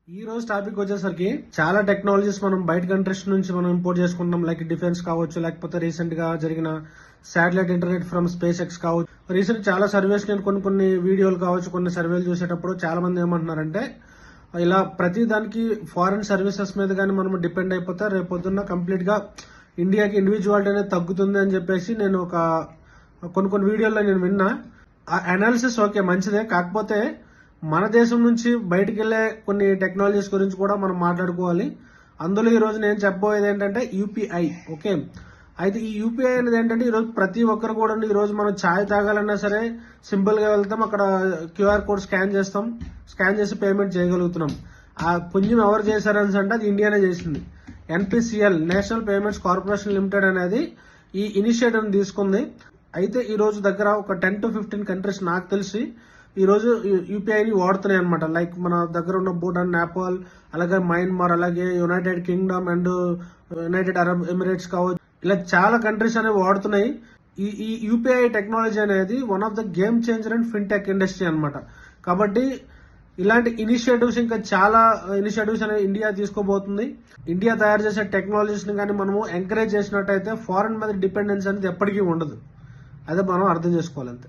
ఈ రోజు టాపిక్ వచ్చేసరికి చాలా టెక్నాలజీస్ మనం బయట కంట్రీస్ నుంచి మనం ఇంపోర్ట్ చేసుకుంటాం. లైక్ డిఫెన్స్ కావచ్చు, లేకపోతే రీసెంట్ గా జరిగిన satellite internet from space X కావచ్చు. రీసెంట్ చాలా సర్వేస్ నేను కొన్ని వీడియోలు కావచ్చు, కొన్ని సర్వేలు చూసేటప్పుడు చాలా మంది ఏమంటున్నారంటే ఇలా ప్రతి దానికి ఫారెన్ సర్వీసెస్ మీద కానీ మనం డిపెండ్ అయిపోతే రేపొద్దున్న కంప్లీట్ గా ఇండియాకి ఇండివిజువాలిటీ అనేది తగ్గుతుంది అని చెప్పేసి నేను కొన్ని వీడియోల్లో నేను విన్నా. ఆ అనాలిసిస్ ఓకే మంచిదే, కాకపోతే మన దేశం నుంచి బయటికి వెళ్లే కొన్ని టెక్నాలజీస్ గురించి కూడా మనం మాట్లాడుకోవాలి. అందులో ఈ రోజు నేను చెప్పబోయేది ఏంటంటే యూపీఐ. ఓకే, అయితే ఈ యూపీఐ అనేది ఏంటంటే ఈ రోజు ప్రతి ఒక్కరు కూడా ఈ రోజు మనం ఛాయ్ తాగాలన్నా సరే సింపుల్ గా వెళ్తాం, అక్కడ క్యూఆర్ కోడ్ స్కాన్ చేస్తాం, స్కాన్ చేసి పేమెంట్ చేయగలుగుతున్నాం. ఆ పుణ్యం ఎవరు చేశారని అంటే అది ఇండియానే చేసింది. NPCL national payments corporation limited అనేది ఈ ఇనిషియేటివ్ తీసుకుంది. అయితే ఈ రోజు దగ్గర ఒక 10 to 15 కంట్రీస్ నాకు తెలిసి ఈ రోజు యూపీఐని వాడుతున్నాయి అనమాట. లైక్ మన దగ్గర ఉన్న భూటాన్, నేపాల్, అలాగే మయన్మార్, అలాగే United Kingdom and United Arab Emirates కావచ్చు, ఇలా చాలా కంట్రీస్ అనేవి వాడుతున్నాయి. ఈ యూపీఐ టెక్నాలజీ అనేది one of the game changer and fintech industry అనమాట. కాబట్టి ఇలాంటి ఇనిషియేటివ్స్ ఇంకా చాలా ఇనిషియేటివ్స్ అనేవి ఇండియా తీసుకోబోతుంది. ఇండియా తయారు చేసే టెక్నాలజీస్ ని కానీ మనము ఎంకరేజ్ చేసినట్టయితే ఫారెన్ మీద డిపెండెన్స్ అనేది ఎప్పటికీ ఉండదు. అదే మనం అర్థం చేసుకోవాలి అంతే.